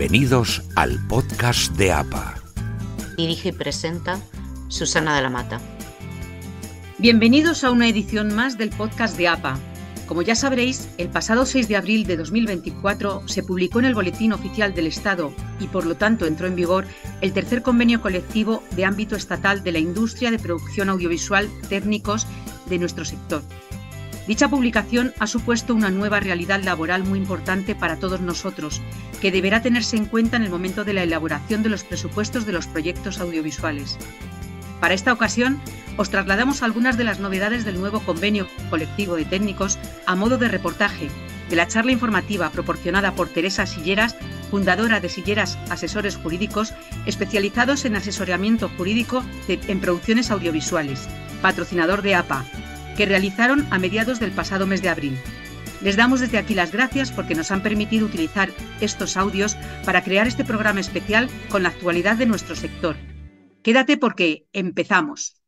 Bienvenidos al podcast de APA. Dirige y presenta Susana de la Mata. Bienvenidos a una edición más del podcast de APA. Como ya sabréis, el pasado 6 de abril de 2024 se publicó en el Boletín Oficial del Estado y por lo tanto entró en vigor el tercer convenio colectivo de ámbito estatal de la industria de producción audiovisual técnicos de nuestro sector. Dicha publicación ha supuesto una nueva realidad laboral muy importante para todos nosotros, que deberá tenerse en cuenta en el momento de la elaboración de los presupuestos de los proyectos audiovisuales. Para esta ocasión, os trasladamos algunas de las novedades del nuevo convenio colectivo de técnicos a modo de reportaje de la charla informativa proporcionada por Teresa Silleras, fundadora de Silleras Asesores Jurídicos, especializados en asesoramiento jurídico en producciones audiovisuales, patrocinador de APA, que realizaron a mediados del pasado mes de abril. Les damos desde aquí las gracias porque nos han permitido utilizar estos audios para crear este programa especial con la actualidad de nuestro sector. Quédate porque empezamos.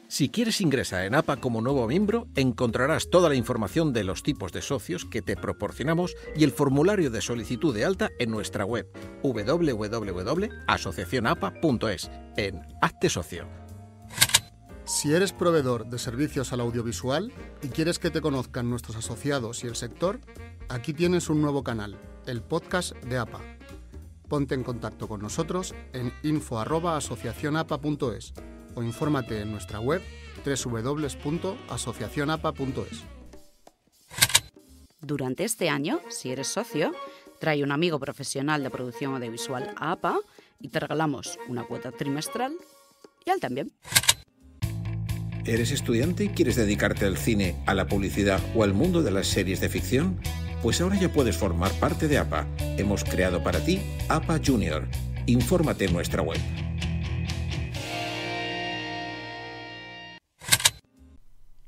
Si quieres ingresar en APA como nuevo miembro, encontrarás toda la información de los tipos de socios que te proporcionamos y el formulario de solicitud de alta en nuestra web www.asociacionapa.es en Hazte Socio. Si eres proveedor de servicios al audiovisual y quieres que te conozcan nuestros asociados y el sector, aquí tienes un nuevo canal, el podcast de APA. Ponte en contacto con nosotros en info@asociacionapa.es o infórmate en nuestra web www.asociacionapa.es. Durante este año, si eres socio, trae un amigo profesional de producción audiovisual a APA y te regalamos una cuota trimestral y a él también. ¿Eres estudiante y quieres dedicarte al cine, a la publicidad o al mundo de las series de ficción? Pues ahora ya puedes formar parte de APA. Hemos creado para ti APA Junior. Infórmate en nuestra web.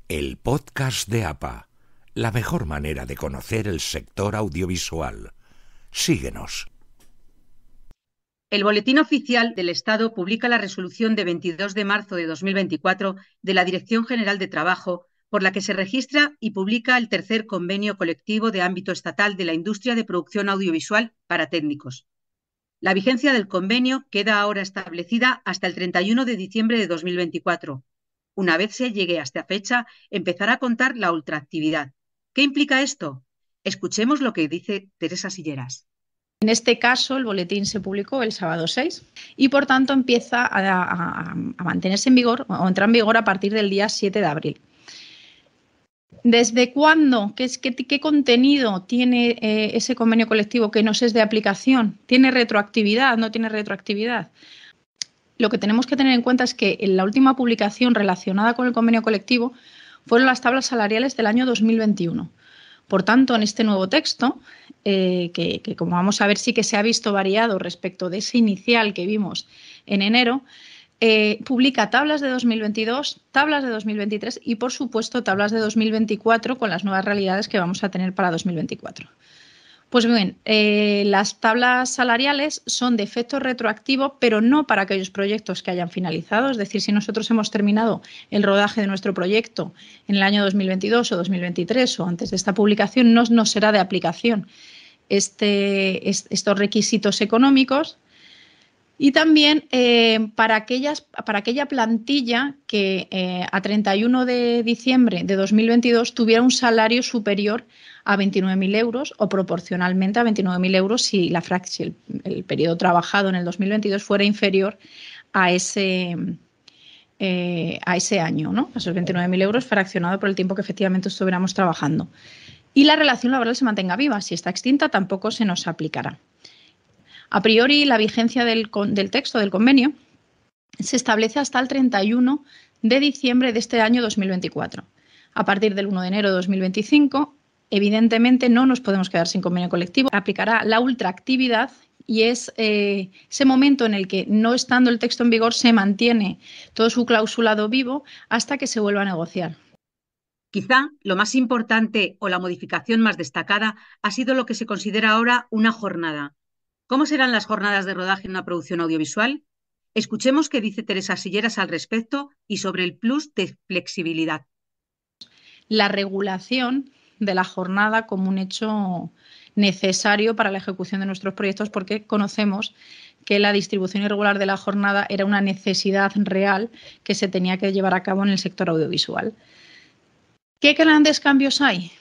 El podcast de APA, la mejor manera de conocer el sector audiovisual. Síguenos. El Boletín Oficial del Estado publica la resolución de 22 de marzo de 2024 de la Dirección General de Trabajo, por la que se registra y publica el tercer convenio colectivo de ámbito estatal de la industria de producción audiovisual para técnicos. La vigencia del convenio queda ahora establecida hasta el 31 de diciembre de 2024. Una vez se llegue a esta fecha, empezará a contar la ultraactividad. ¿Qué implica esto? Escuchemos lo que dice Teresa Silleras. En este caso, el boletín se publicó el sábado 6 y, por tanto, empieza a mantenerse en vigor o entrar en vigor a partir del día 7 de abril. ¿Desde cuándo? ¿Qué contenido tiene ese convenio colectivo que nos es de aplicación? ¿Tiene retroactividad? ¿No tiene retroactividad? Lo que tenemos que tener en cuenta es que en la última publicación relacionada con el convenio colectivo fueron las tablas salariales del año 2021. Por tanto, en este nuevo texto, que como vamos a ver sí que se ha visto variado respecto de ese inicial que vimos en enero, publica tablas de 2022, tablas de 2023 y, por supuesto, tablas de 2024 con las nuevas realidades que vamos a tener para 2024. Pues bien, las tablas salariales son de efecto retroactivo, pero no para aquellos proyectos que hayan finalizado. Es decir, si nosotros hemos terminado el rodaje de nuestro proyecto en el año 2022 o 2023 o antes de esta publicación, no nos será de aplicación estos requisitos económicos. Y también para aquella plantilla que a 31 de diciembre de 2022 tuviera un salario superior a 29.000 euros o proporcionalmente a 29.000 euros si el periodo trabajado en el 2022 fuera inferior a ese año, ¿no? A esos 29.000 euros fraccionado por el tiempo que efectivamente estuviéramos trabajando. Y la relación laboral se mantenga viva. Si está extinta, tampoco se nos aplicará. A priori, la vigencia del texto del convenio se establece hasta el 31 de diciembre de este año 2024. A partir del 1 de enero de 2025, evidentemente no nos podemos quedar sin convenio colectivo. Aplicará la ultraactividad y es ese momento en el que, no estando el texto en vigor, se mantiene todo su clausulado vivo hasta que se vuelva a negociar. Quizá lo más importante o la modificación más destacada ha sido lo que se considera ahora una jornada. ¿Cómo serán las jornadas de rodaje en una producción audiovisual? Escuchemos qué dice Teresa Silleras al respecto y sobre el plus de flexibilidad. La regulación de la jornada como un hecho necesario para la ejecución de nuestros proyectos, porque conocemos que la distribución irregular de la jornada era una necesidad real que se tenía que llevar a cabo en el sector audiovisual. ¿Qué grandes cambios hay?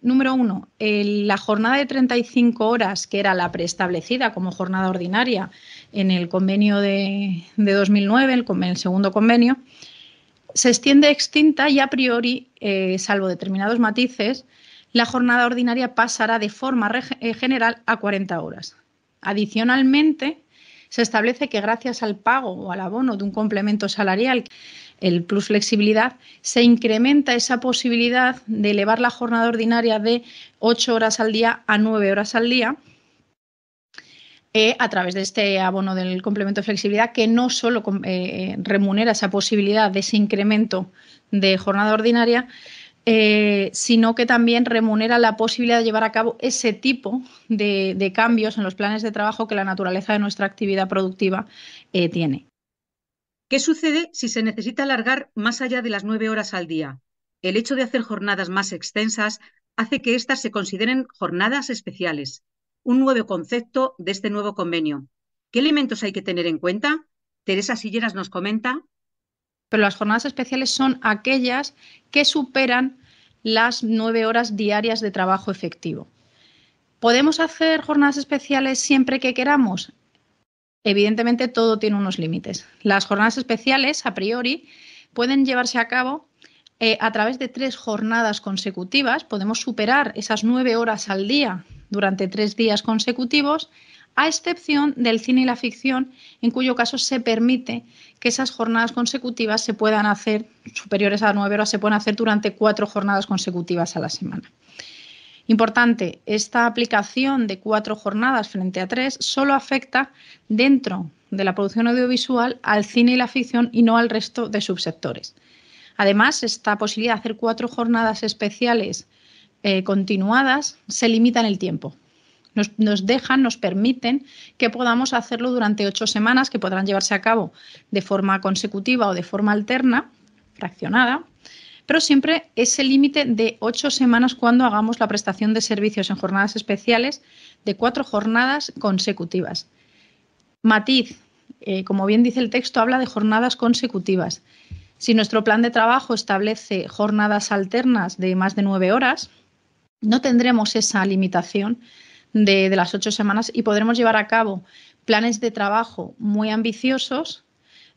Número 1, la jornada de 35 horas, que era la preestablecida como jornada ordinaria en el convenio de 2009, el segundo convenio, se extiende extinta y a priori, salvo determinados matices, la jornada ordinaria pasará de forma general a 40 horas. Adicionalmente, se establece que gracias al pago o al abono de un complemento salarial, el plus flexibilidad, se incrementa esa posibilidad de elevar la jornada ordinaria de 8 horas al día a 9 horas al día a través de este abono del complemento de flexibilidad, que no solo remunera esa posibilidad de ese incremento de jornada ordinaria, sino que también remunera la posibilidad de llevar a cabo ese tipo de cambios en los planes de trabajo que la naturaleza de nuestra actividad productiva tiene. ¿Qué sucede si se necesita alargar más allá de las 9 horas al día? El hecho de hacer jornadas más extensas hace que éstas se consideren jornadas especiales, un nuevo concepto de este nuevo convenio. ¿Qué elementos hay que tener en cuenta? Teresa Silleras nos comenta. Pero las jornadas especiales son aquellas que superan las 9 horas diarias de trabajo efectivo. ¿Podemos hacer jornadas especiales siempre que queramos? Evidentemente, todo tiene unos límites. Las jornadas especiales, a priori, pueden llevarse a cabo a través de 3 jornadas consecutivas. Podemos superar esas 9 horas al día durante 3 días consecutivos, a excepción del cine y la ficción, en cuyo caso se permite que esas jornadas consecutivas se puedan hacer, superiores a 9 horas, se pueden hacer durante 4 jornadas consecutivas a la semana. Importante, esta aplicación de 4 jornadas frente a 3 solo afecta dentro de la producción audiovisual al cine y la ficción y no al resto de subsectores. Además, esta posibilidad de hacer 4 jornadas especiales continuadas se limita en el tiempo. Nos permiten que podamos hacerlo durante 8 semanas, que podrán llevarse a cabo de forma consecutiva o de forma alterna, fraccionada, pero siempre ese límite de 8 semanas cuando hagamos la prestación de servicios en jornadas especiales de 4 jornadas consecutivas. Matiz, como bien dice el texto, habla de jornadas consecutivas. Si nuestro plan de trabajo establece jornadas alternas de más de 9 horas, no tendremos esa limitación de las 8 semanas y podremos llevar a cabo planes de trabajo muy ambiciosos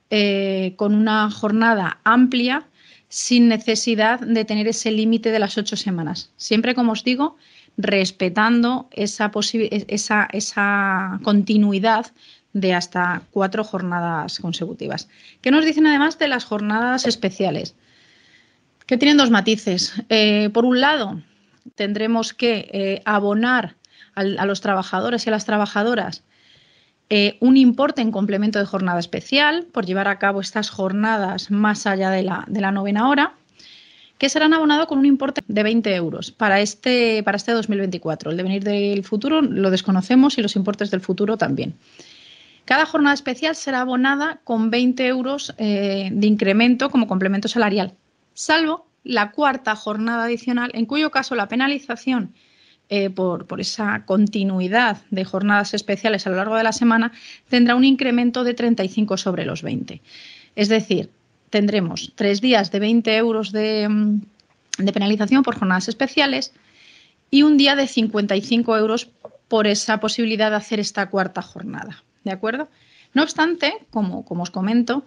con una jornada amplia sin necesidad de tener ese límite de las 8 semanas. Siempre, como os digo, respetando esa continuidad de hasta 4 jornadas consecutivas. ¿Qué nos dicen además de las jornadas especiales? Que tienen 2 matices. Por un lado, tendremos que abonar a los trabajadores y a las trabajadoras un importe en complemento de jornada especial por llevar a cabo estas jornadas más allá de la 9ª hora, que serán abonados con un importe de 20 euros para este 2024. El devenir del futuro lo desconocemos y los importes del futuro también. Cada jornada especial será abonada con 20 euros de incremento como complemento salarial, salvo la 4ª jornada adicional, en cuyo caso la penalización por esa continuidad de jornadas especiales a lo largo de la semana tendrá un incremento de 35 sobre los 20. Es decir, tendremos 3 días de 20 euros de penalización por jornadas especiales y un día de 55 euros por esa posibilidad de hacer esta 4ª jornada. ¿De acuerdo? No obstante, como os comento,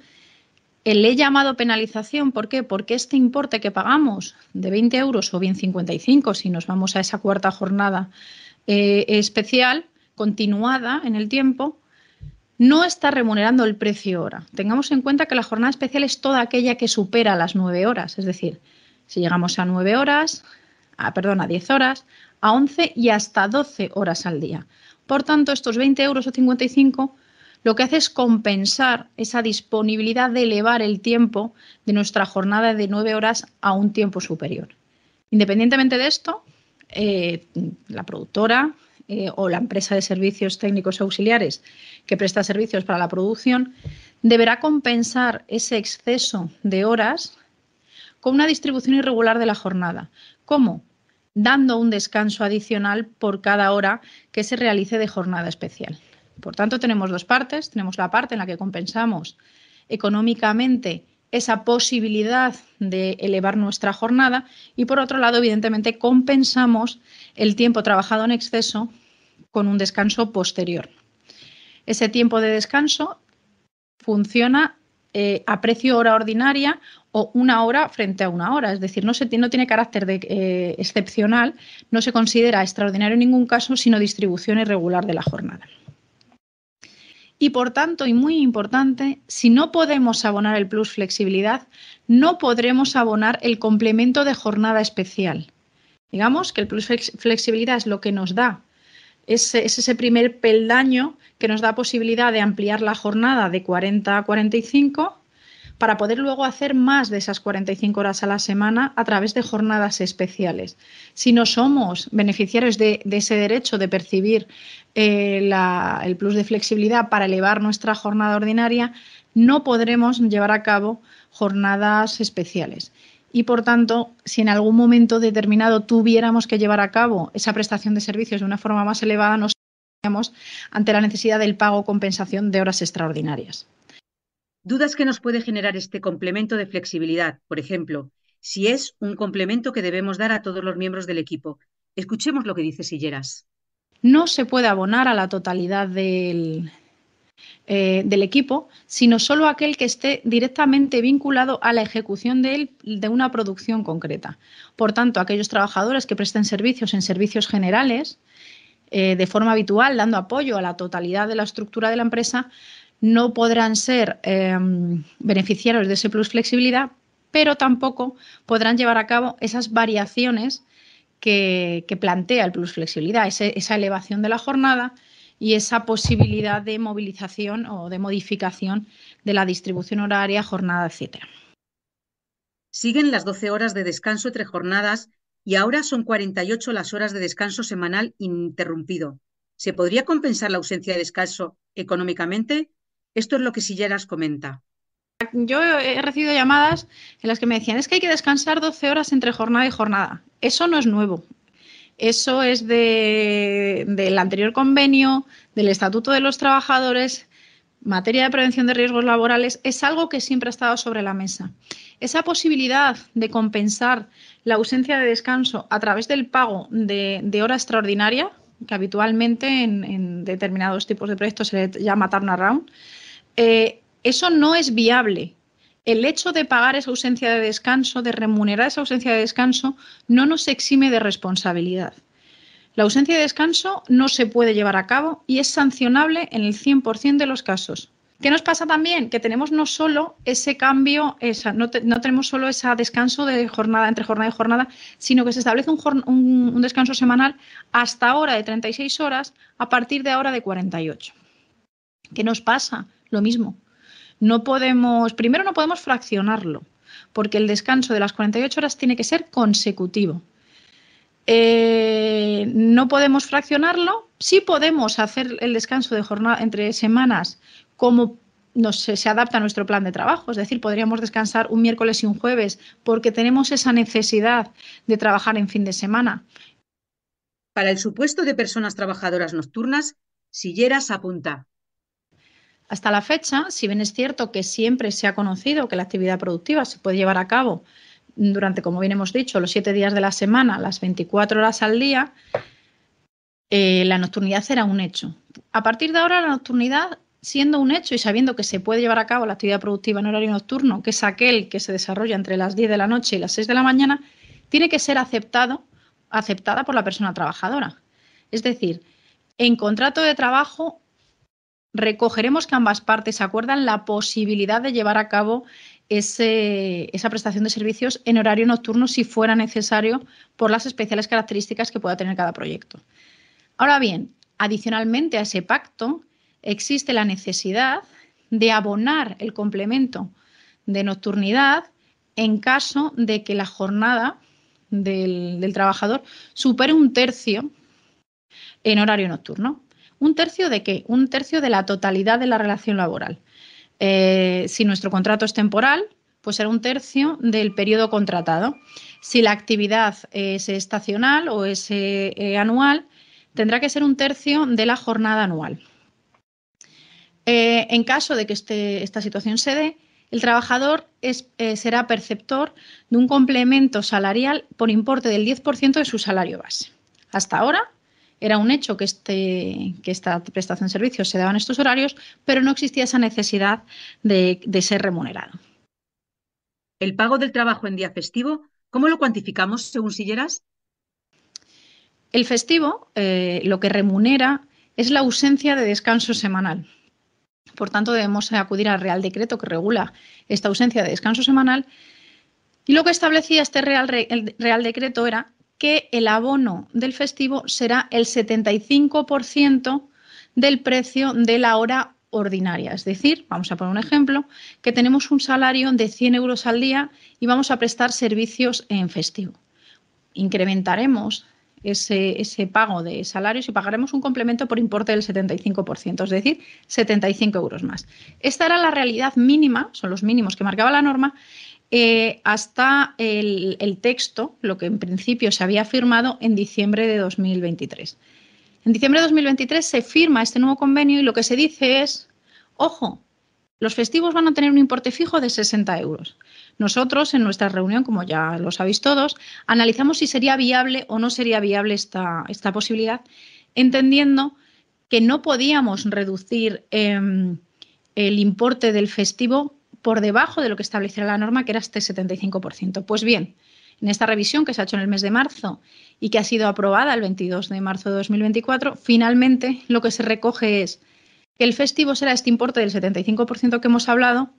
le he llamado penalización. ¿Por qué? Porque este importe que pagamos de 20 euros o bien 55 si nos vamos a esa 4ª jornada especial, continuada en el tiempo, no está remunerando el precio hora. Tengamos en cuenta que la jornada especial es toda aquella que supera las 9 horas. Es decir, si llegamos a 9 horas, a 10 horas, a 11 y hasta 12 horas al día. Por tanto, estos 20 euros o 55 lo que hace es compensar esa disponibilidad de elevar el tiempo de nuestra jornada de 9 horas a un tiempo superior. Independientemente de esto, la productora o la empresa de servicios técnicos auxiliares que presta servicios para la producción deberá compensar ese exceso de horas con una distribución irregular de la jornada. ¿Cómo? dando un descanso adicional por cada hora que se realice de jornada especial. Por tanto, tenemos dos partes. Tenemos la parte en la que compensamos económicamente esa posibilidad de elevar nuestra jornada y, por otro lado, evidentemente, compensamos el tiempo trabajado en exceso con un descanso posterior. Ese tiempo de descanso funciona a precio hora ordinaria o una hora frente a una hora, es decir, no tiene carácter de excepcional, no se considera extraordinario en ningún caso, sino distribución irregular de la jornada. Y por tanto, y muy importante, si no podemos abonar el plus flexibilidad, no podremos abonar el complemento de jornada especial. Digamos que el plus flexibilidad es lo que nos da, es ese primer peldaño que nos da posibilidad de ampliar la jornada de 40 a 45 para poder luego hacer más de esas 45 horas a la semana a través de jornadas especiales. Si no somos beneficiarios de ese derecho de percibir el plus de flexibilidad para elevar nuestra jornada ordinaria, no podremos llevar a cabo jornadas especiales. Y, por tanto, si en algún momento determinado tuviéramos que llevar a cabo esa prestación de servicios de una forma más elevada, nos encontraríamos ante la necesidad del pago o compensación de horas extraordinarias. Dudas que nos puede generar este complemento de flexibilidad, por ejemplo, si es un complemento que debemos dar a todos los miembros del equipo. Escuchemos lo que dice Silleras. No se puede abonar a la totalidad del equipo, sino solo aquel que esté directamente vinculado a la ejecución de una producción concreta. Por tanto, aquellos trabajadores que presten servicios en servicios generales, de forma habitual, dando apoyo a la totalidad de la estructura de la empresa, no podrán ser beneficiarios de ese plus flexibilidad, pero tampoco podrán llevar a cabo esas variaciones que plantea el plus flexibilidad, esa elevación de la jornada y esa posibilidad de movilización o de modificación de la distribución horaria, jornada, etc. Siguen las 12 horas de descanso entre jornadas y ahora son 48 las horas de descanso semanal ininterrumpido. ¿Se podría compensar la ausencia de descanso económicamente? Esto es lo que Silleras comenta. Yo he recibido llamadas en las que me decían, es que hay que descansar 12 horas entre jornada y jornada. Eso no es nuevo. Eso es del anterior convenio, del Estatuto de los Trabajadores, materia de prevención de riesgos laborales, es algo que siempre ha estado sobre la mesa. Esa posibilidad de compensar la ausencia de descanso a través del pago de hora extraordinaria, que habitualmente en determinados tipos de proyectos se le llama turnaround, eso no es viable. El hecho de pagar esa ausencia de descanso, de remunerar esa ausencia de descanso, no nos exime de responsabilidad. La ausencia de descanso no se puede llevar a cabo y es sancionable en el 100% de los casos. ¿Qué nos pasa también? Que tenemos no solo ese cambio, no tenemos solo ese descanso de jornada entre jornada y jornada, sino que se establece un descanso semanal hasta ahora de 36 horas, a partir de ahora de 48. ¿Qué nos pasa? Lo mismo. Primero no podemos fraccionarlo, porque el descanso de las 48 horas tiene que ser consecutivo. No podemos fraccionarlo, sí podemos hacer el descanso de jornada entre semanas como se adapta a nuestro plan de trabajo, es decir, podríamos descansar un miércoles y un jueves porque tenemos esa necesidad de trabajar en fin de semana. Para el supuesto de personas trabajadoras nocturnas, Silleras apunta. Hasta la fecha, si bien es cierto que siempre se ha conocido que la actividad productiva se puede llevar a cabo durante, como bien hemos dicho, los 7 días de la semana, las 24 horas al día, la nocturnidad era un hecho. A partir de ahora, la nocturnidad, siendo un hecho y sabiendo que se puede llevar a cabo la actividad productiva en horario nocturno, que es aquel que se desarrolla entre las 10 de la noche y las 6 de la mañana, tiene que ser aceptada por la persona trabajadora. Es decir, en contrato de trabajo recogeremos que ambas partes acuerdan la posibilidad de llevar a cabo esa prestación de servicios en horario nocturno si fuera necesario por las especiales características que pueda tener cada proyecto. Ahora bien, adicionalmente a ese pacto existe la necesidad de abonar el complemento de nocturnidad en caso de que la jornada del trabajador supere un tercio en horario nocturno. ¿Un tercio de qué? Un tercio de la totalidad de la relación laboral. Si nuestro contrato es temporal, pues será un tercio del periodo contratado. Si la actividad es estacional o es anual, tendrá que ser 1/3 de la jornada anual. En caso de que esta situación se dé, el trabajador será perceptor de un complemento salarial por importe del 10% de su salario base. Hasta ahora era un hecho que esta prestación de servicios se daba en estos horarios, pero no existía esa necesidad de ser remunerado. ¿El pago del trabajo en día festivo, cómo lo cuantificamos según Silleras? El festivo lo que remunera es la ausencia de descanso semanal. Por tanto, debemos acudir al Real Decreto que regula esta ausencia de descanso semanal. Y lo que establecía este Real Decreto era que el abono del festivo será el 75% del precio de la hora ordinaria. Es decir, vamos a poner un ejemplo, que tenemos un salario de 100 euros al día y vamos a prestar servicios en festivo. Incrementaremos ese pago de salarios y pagaremos un complemento por importe del 75%, es decir, 75 euros más. Esta era la realidad mínima, son los mínimos que marcaba la norma, hasta el texto, lo que en principio se había firmado en diciembre de 2023. En diciembre de 2023 se firma este nuevo convenio y lo que se dice es, ojo, los festivos van a tener un importe fijo de 60 euros. Nosotros, en nuestra reunión, como ya lo sabéis todos, analizamos si sería viable o no sería viable esta posibilidad, entendiendo que no podíamos reducir el importe del festivo por debajo de lo que estableciera la norma, que era este 75%. Pues bien, en esta revisión que se ha hecho en el mes de marzo y que ha sido aprobada el 22 de marzo de 2024, finalmente lo que se recoge es que el festivo será este importe del 75% que hemos hablado,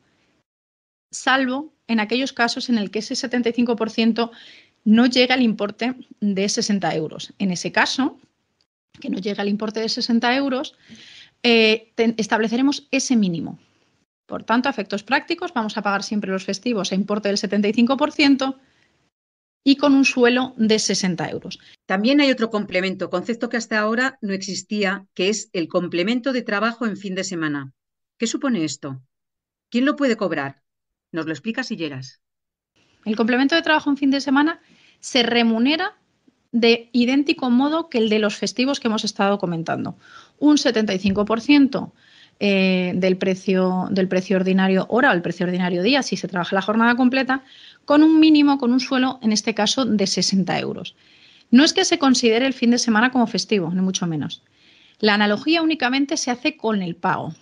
salvo en aquellos casos en el que ese 75% no llega al importe de 60 euros. En ese caso, que no llega al importe de 60 euros, estableceremos ese mínimo. Por tanto, a efectos prácticos, vamos a pagar siempre los festivos a importe del 75% y con un suelo de 60 euros. También hay otro complemento, concepto que hasta ahora no existía, que es el complemento de trabajo en fin de semana. ¿Qué supone esto? ¿Quién lo puede cobrar? Nos lo explica Silleras. El complemento de trabajo en fin de semana se remunera de idéntico modo que el de los festivos que hemos estado comentando. Un 75% del precio ordinario hora o el precio ordinario día si se trabaja la jornada completa, con un mínimo, con un suelo, en este caso, de 60 euros. No es que se considere el fin de semana como festivo, ni mucho menos. La analogía únicamente se hace con el pago.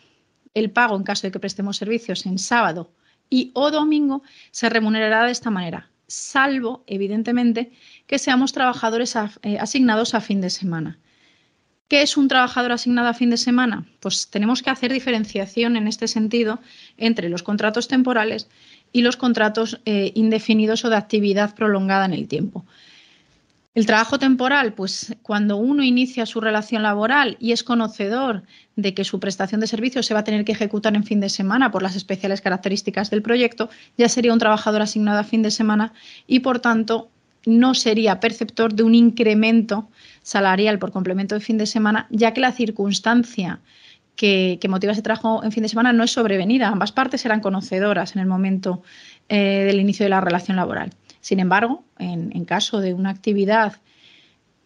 El pago, en caso de que prestemos servicios en sábado y o domingo, se remunerará de esta manera, salvo, evidentemente, que seamos trabajadores asignados a fin de semana. ¿Qué es un trabajador asignado a fin de semana? Pues tenemos que hacer diferenciación en este sentido entre los contratos temporales y los contratos indefinidos o de actividad prolongada en el tiempo. El trabajo temporal, pues cuando uno inicia su relación laboral y es conocedor de que su prestación de servicios se va a tener que ejecutar en fin de semana por las especiales características del proyecto, ya sería un trabajador asignado a fin de semana y, por tanto, no sería perceptor de un incremento salarial por complemento de fin de semana, ya que la circunstancia que motiva ese trabajo en fin de semana no es sobrevenida. Ambas partes eran conocedoras en el momento del inicio de la relación laboral. Sin embargo, en caso de una actividad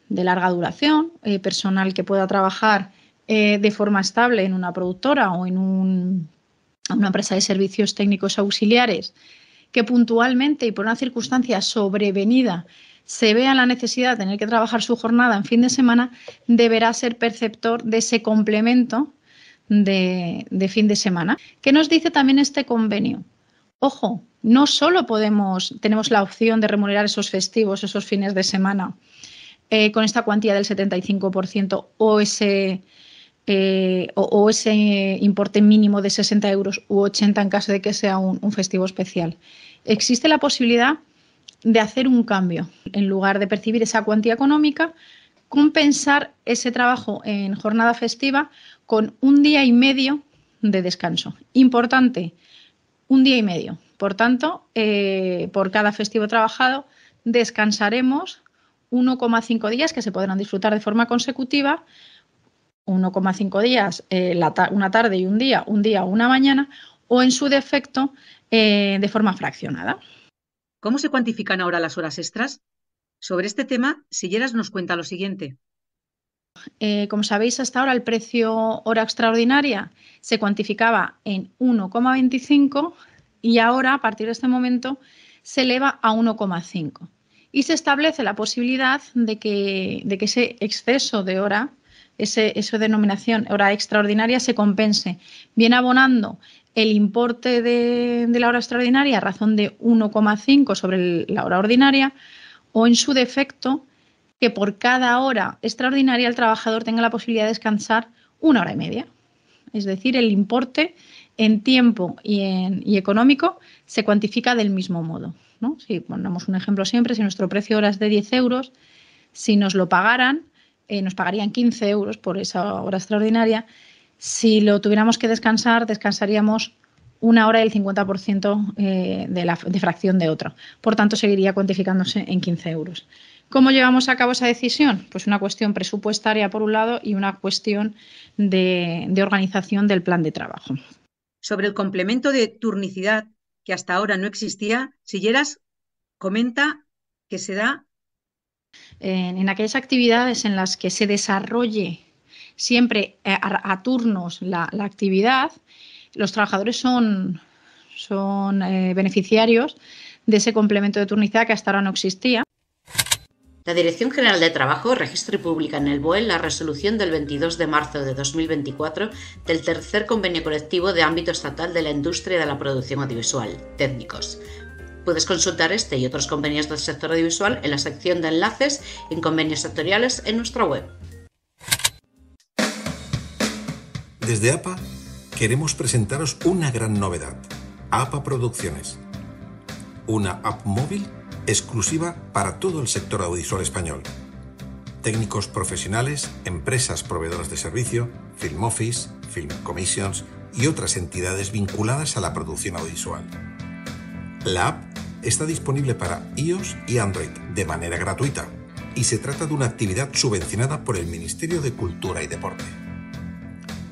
de larga duración, personal que pueda trabajar de forma estable en una productora o en una empresa de servicios técnicos auxiliares, que puntualmente y por una circunstancia sobrevenida se vea la necesidad de tener que trabajar su jornada en fin de semana, deberá ser perceptor de ese complemento de fin de semana. ¿Qué nos dice también este convenio? Ojo, no solo tenemos la opción de remunerar esos festivos, esos fines de semana, con esta cuantía del 75% o ese importe mínimo de 60 euros u 80 en caso de que sea un festivo especial. Existe la posibilidad de hacer un cambio. En lugar de percibir esa cuantía económica, compensar ese trabajo en jornada festiva con 1 día y medio de descanso. Importante, 1 día y medio. Por tanto, por cada festivo trabajado descansaremos 1,5 días que se podrán disfrutar de forma consecutiva, 1,5 días una tarde y un día o una mañana, o en su defecto de forma fraccionada. ¿Cómo se cuantifican ahora las horas extras? Sobre este tema, Silleras nos cuenta lo siguiente. Como sabéis, hasta ahora el precio hora extraordinaria se cuantificaba en 1,25 y ahora, a partir de este momento, se eleva a 1,5. Y se establece la posibilidad de que ese exceso de hora, esa denominación hora extraordinaria, se compense, bien abonando el importe de la hora extraordinaria a razón de 1,5 sobre la hora ordinaria, o en su defecto, que por cada hora extraordinaria el trabajador tenga la posibilidad de descansar 1 hora y media. Es decir, el importe en tiempo y económico se cuantifica del mismo modo, ¿no? Si ponemos un ejemplo siempre, si nuestro precio hora es de 10 euros, si nos lo pagaran, nos pagarían 15 euros por esa hora extraordinaria. Si lo tuviéramos que descansar, descansaríamos 1 hora y el 50% de fracción de otra. Por tanto, seguiría cuantificándose en 15 euros. ¿Cómo llevamos a cabo esa decisión? Pues una cuestión presupuestaria por un lado y una cuestión de organización del plan de trabajo. Sobre el complemento de turnicidad, que hasta ahora no existía, Silleras comenta que se da en aquellas actividades en las que se desarrolle siempre a turnos la actividad. Los trabajadores son beneficiarios de ese complemento de turnicidad que hasta ahora no existía. La Dirección General de Trabajo registra y publica en el BOE la resolución del 22 de marzo de 2024 del tercer convenio colectivo de ámbito estatal de la industria de la producción audiovisual, técnicos. Puedes consultar este y otros convenios del sector audiovisual en la sección de enlaces en convenios sectoriales en nuestra web. Desde APA queremos presentaros una gran novedad, APA Producciones. Una app móvil exclusiva para todo el sector audiovisual español. Técnicos profesionales, empresas proveedoras de servicio, Film Office, Film Commissions y otras entidades vinculadas a la producción audiovisual. La app está disponible para iOS y Android de manera gratuita y se trata de una actividad subvencionada por el Ministerio de Cultura y Deporte.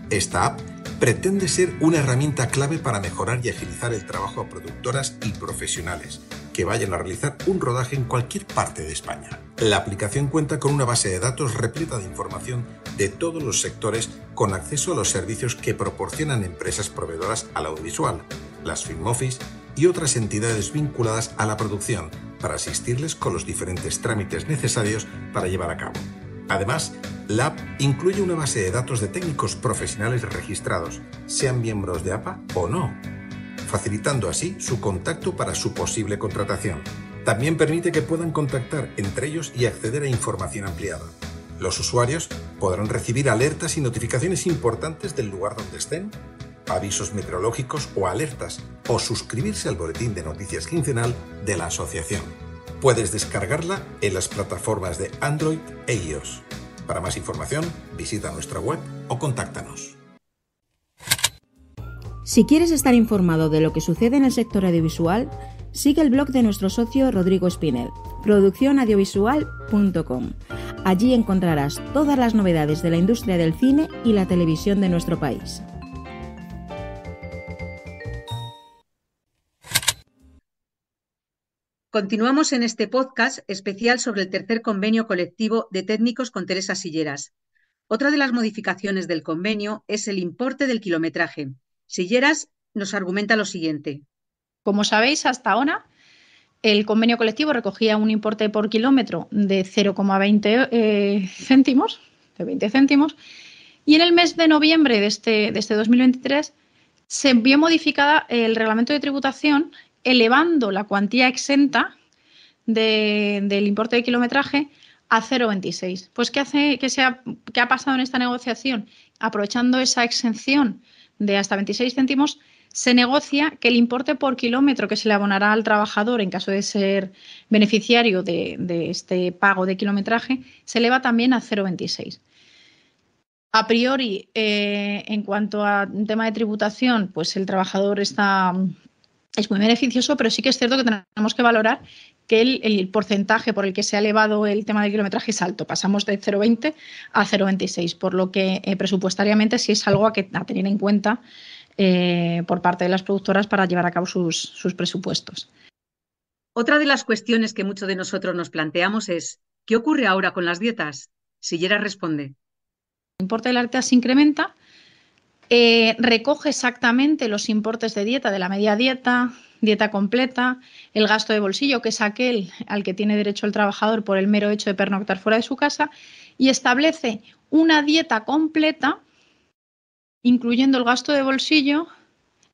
Esta app pretende ser una herramienta clave para mejorar y agilizar el trabajo a productoras y profesionales que vayan a realizar un rodaje en cualquier parte de España. La aplicación cuenta con una base de datos repleta de información de todos los sectores con acceso a los servicios que proporcionan empresas proveedoras al audiovisual, las Film Office y otras entidades vinculadas a la producción para asistirles con los diferentes trámites necesarios para llevar a cabo. Además, la app incluye una base de datos de técnicos profesionales registrados, sean miembros de APA o no, facilitando así su contacto para su posible contratación. También permite que puedan contactar entre ellos y acceder a información ampliada. Los usuarios podrán recibir alertas y notificaciones importantes del lugar donde estén, avisos meteorológicos o alertas, o suscribirse al boletín de noticias quincenal de la asociación. Puedes descargarla en las plataformas de Android e iOS. Para más información, visita nuestra web o contáctanos. Si quieres estar informado de lo que sucede en el sector audiovisual, sigue el blog de nuestro socio Rodrigo Espinel, produccionaudiovisual.com. Allí encontrarás todas las novedades de la industria del cine y la televisión de nuestro país. Continuamos en este podcast especial sobre el tercer convenio colectivo de técnicos con Teresa Silleras. Otra de las modificaciones del convenio es el importe del kilometraje. Silleras nos argumenta lo siguiente. Como sabéis, hasta ahora el convenio colectivo recogía un importe por kilómetro de 0,20 céntimos, de 20 céntimos, y en el mes de noviembre de este 2023 se vio modificada el reglamento de tributación, elevando la cuantía exenta del importe de kilometraje a 0,26. Pues, ¿qué ha pasado en esta negociación? Aprovechando esa exención de hasta 26 céntimos, se negocia que el importe por kilómetro que se le abonará al trabajador en caso de ser beneficiario de este pago de kilometraje se eleva también a 0,26. A priori, en cuanto a un tema de tributación, pues el trabajador es muy beneficioso, pero sí que es cierto que tenemos que valorar que el porcentaje por el que se ha elevado el tema del kilometraje es alto. Pasamos de 0,20 a 0,26, por lo que presupuestariamente sí es algo a tener en cuenta por parte de las productoras para llevar a cabo sus presupuestos. Otra de las cuestiones que muchos de nosotros nos planteamos es, ¿qué ocurre ahora con las dietas? Sillera responde. El importe de la dieta se incrementa, recoge exactamente los importes de dieta de la media dieta, dieta completa, el gasto de bolsillo, que es aquel al que tiene derecho el trabajador por el mero hecho de pernoctar fuera de su casa, y establece una dieta completa, incluyendo el gasto de bolsillo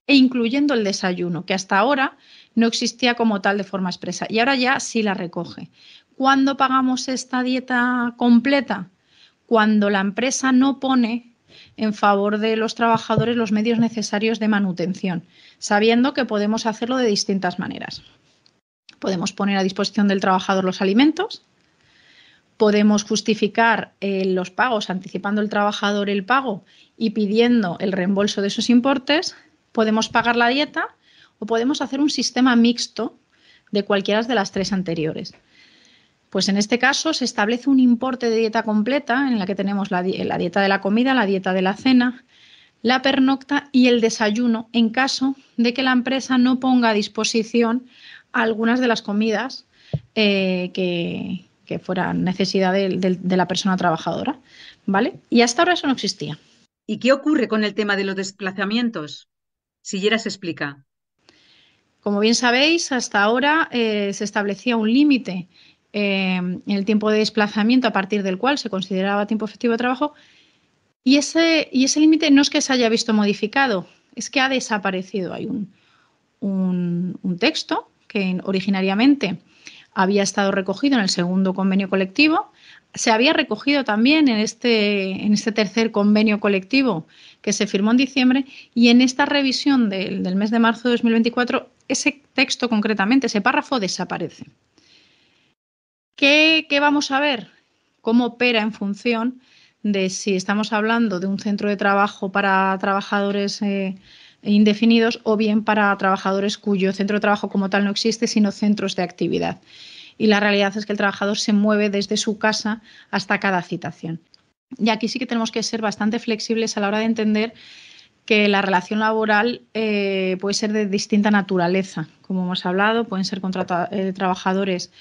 e incluyendo el desayuno, que hasta ahora no existía como tal de forma expresa, y ahora ya sí la recoge. ¿Cuándo pagamos esta dieta completa? Cuando la empresa no pone en favor de los trabajadores los medios necesarios de manutención, sabiendo que podemos hacerlo de distintas maneras. Podemos poner a disposición del trabajador los alimentos, podemos justificar los pagos anticipando el trabajador el pago y pidiendo el reembolso de esos importes, podemos pagar la dieta o podemos hacer un sistema mixto de cualquiera de las tres anteriores. Pues en este caso se establece un importe de dieta completa en la que tenemos la dieta de la comida, la dieta de la cena, la pernocta y el desayuno en caso de que la empresa no ponga a disposición algunas de las comidas que fueran necesidad de la persona trabajadora, ¿vale? Y hasta ahora eso no existía. ¿Y qué ocurre con el tema de los desplazamientos? Sillera se explica. Como bien sabéis, hasta ahora se establecía un límite en el tiempo de desplazamiento a partir del cual se consideraba tiempo efectivo de trabajo y ese límite no es que se haya visto modificado, es que ha desaparecido. Hay un texto que originariamente había estado recogido en el segundo convenio colectivo, se había recogido también en este tercer convenio colectivo que se firmó en diciembre y en esta revisión del mes de marzo de 2024 ese texto concretamente, ese párrafo desaparece. ¿Qué vamos a ver? ¿Cómo opera en función de si estamos hablando de un centro de trabajo para trabajadores indefinidos o bien para trabajadores cuyo centro de trabajo como tal no existe, sino centros de actividad? Y la realidad es que el trabajador se mueve desde su casa hasta cada citación. Y aquí sí que tenemos que ser bastante flexibles a la hora de entender que la relación laboral puede ser de distinta naturaleza. Como hemos hablado, pueden ser trabajadores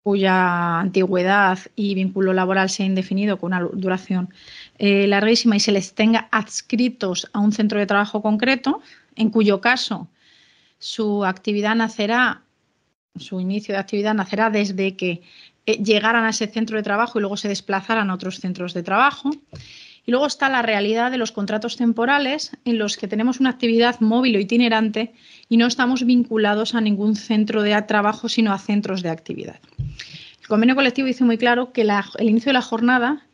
cuya antigüedad y vínculo laboral sea indefinido con una duración larguísima y se les tenga adscritos a un centro de trabajo concreto, en cuyo caso su inicio de actividad nacerá desde que llegaran a ese centro de trabajo y luego se desplazaran a otros centros de trabajo. Y luego está la realidad de los contratos temporales en los que tenemos una actividad móvil o itinerante y no estamos vinculados a ningún centro de trabajo, sino a centros de actividad. El convenio colectivo dice muy claro que el inicio de la jornada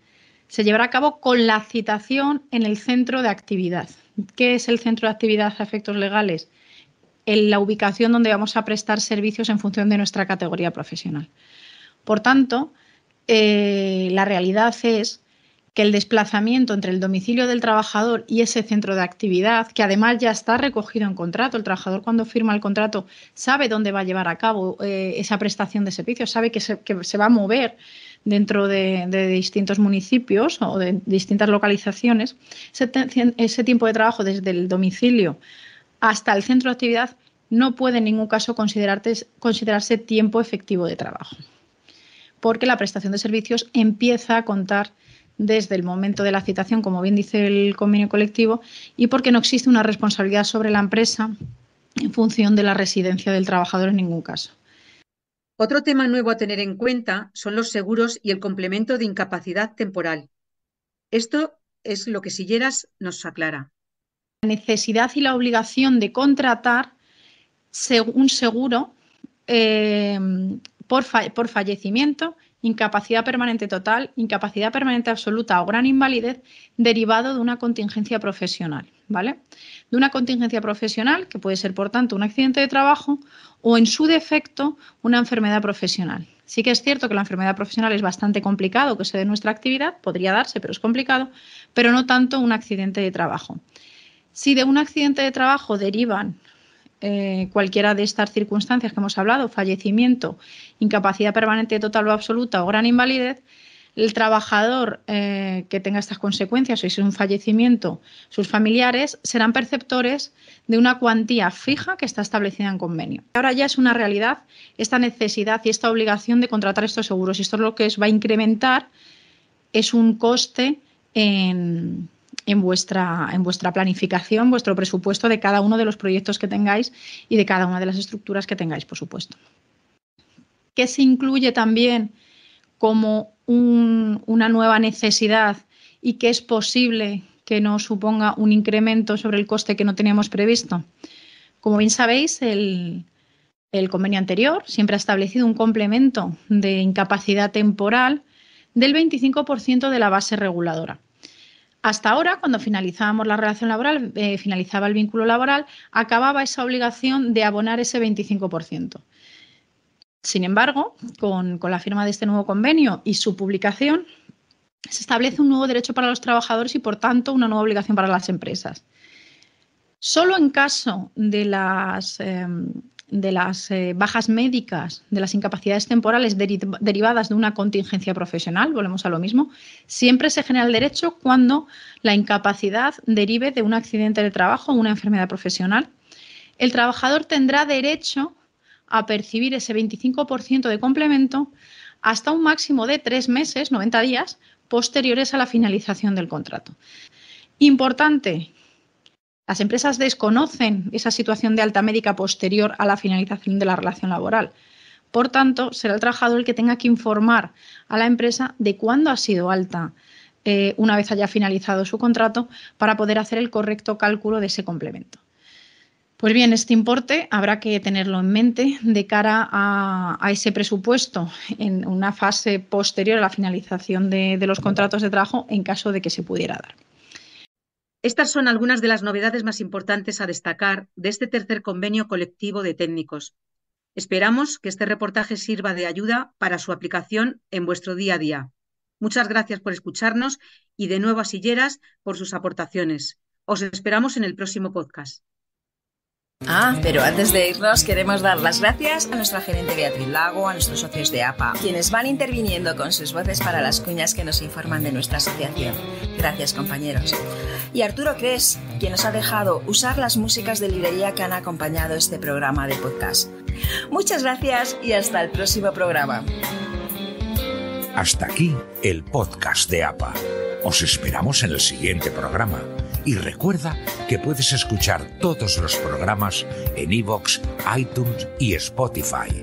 se llevará a cabo con la citación en el centro de actividad. ¿Qué es el centro de actividad a efectos legales? En la ubicación donde vamos a prestar servicios en función de nuestra categoría profesional. Por tanto, la realidad es que el desplazamiento entre el domicilio del trabajador y ese centro de actividad, que además ya está recogido en contrato, el trabajador cuando firma el contrato sabe dónde va a llevar a cabo esa prestación de servicios, sabe que se va a mover dentro de distintos municipios o de distintas localizaciones, ese tiempo de trabajo desde el domicilio hasta el centro de actividad no puede en ningún caso considerarse tiempo efectivo de trabajo, porque la prestación de servicios empieza a contar desde el momento de la citación, como bien dice el convenio colectivo, y porque no existe una responsabilidad sobre la empresa en función de la residencia del trabajador en ningún caso. Otro tema nuevo a tener en cuenta son los seguros y el complemento de incapacidad temporal. Esto es lo que Silleras nos aclara. La necesidad y la obligación de contratar un seguro por fallecimiento, incapacidad permanente total, incapacidad permanente absoluta o gran invalidez derivado de una contingencia profesional, ¿vale? De una contingencia profesional que puede ser, por tanto, un accidente de trabajo o, en su defecto, una enfermedad profesional. Sí que es cierto que la enfermedad profesional es bastante complicado que se dé en nuestra actividad, podría darse, pero es complicado, pero no tanto un accidente de trabajo. Si de un accidente de trabajo derivan cualquiera de estas circunstancias que hemos hablado, fallecimiento, incapacidad permanente total o absoluta o gran invalidez, el trabajador que tenga estas consecuencias, o si es un fallecimiento, sus familiares serán perceptores de una cuantía fija que está establecida en convenio. Ahora ya es una realidad esta necesidad y esta obligación de contratar estos seguros. Y esto es lo que os va a incrementar, es un coste en vuestra planificación, vuestro presupuesto de cada uno de los proyectos que tengáis y de cada una de las estructuras que tengáis, por supuesto. ¿Qué se incluye también como una nueva necesidad y que es posible que nos suponga un incremento sobre el coste que no teníamos previsto? Como bien sabéis, el convenio anterior siempre ha establecido un complemento de incapacidad temporal del 25% de la base reguladora. Hasta ahora, cuando finalizábamos la relación laboral, finalizaba el vínculo laboral, acababa esa obligación de abonar ese 25%. Sin embargo, con la firma de este nuevo convenio y su publicación, se establece un nuevo derecho para los trabajadores y, por tanto, una nueva obligación para las empresas. Solo en caso de las bajas médicas, de las incapacidades temporales derivadas de una contingencia profesional, volvemos a lo mismo, siempre se genera el derecho cuando la incapacidad derive de un accidente de trabajo o una enfermedad profesional. El trabajador tendrá derecho a percibir ese 25% de complemento hasta un máximo de 3 meses, 90 días, posteriores a la finalización del contrato. Importante, las empresas desconocen esa situación de alta médica posterior a la finalización de la relación laboral. Por tanto, será el trabajador el que tenga que informar a la empresa de cuándo ha sido alta una vez haya finalizado su contrato para poder hacer el correcto cálculo de ese complemento. Pues bien, este importe habrá que tenerlo en mente de cara a ese presupuesto en una fase posterior a la finalización de los contratos de trabajo en caso de que se pudiera dar. Estas son algunas de las novedades más importantes a destacar de este tercer convenio colectivo de técnicos. Esperamos que este reportaje sirva de ayuda para su aplicación en vuestro día a día. Muchas gracias por escucharnos y de nuevo a Silleras por sus aportaciones. Os esperamos en el próximo podcast. Pero antes de irnos queremos dar las gracias a nuestra gerente Beatriz Lago, a nuestros socios de APA, quienes van interviniendo con sus voces para las cuñas que nos informan de nuestra asociación. Gracias, compañeros. Y Arturo Cres, quien nos ha dejado usar las músicas de librería que han acompañado este programa de podcast. Muchas gracias y hasta el próximo programa. Hasta aquí el podcast de APA. Os esperamos en el siguiente programa. Y recuerda que puedes escuchar todos los programas en iVoox, iTunes y Spotify.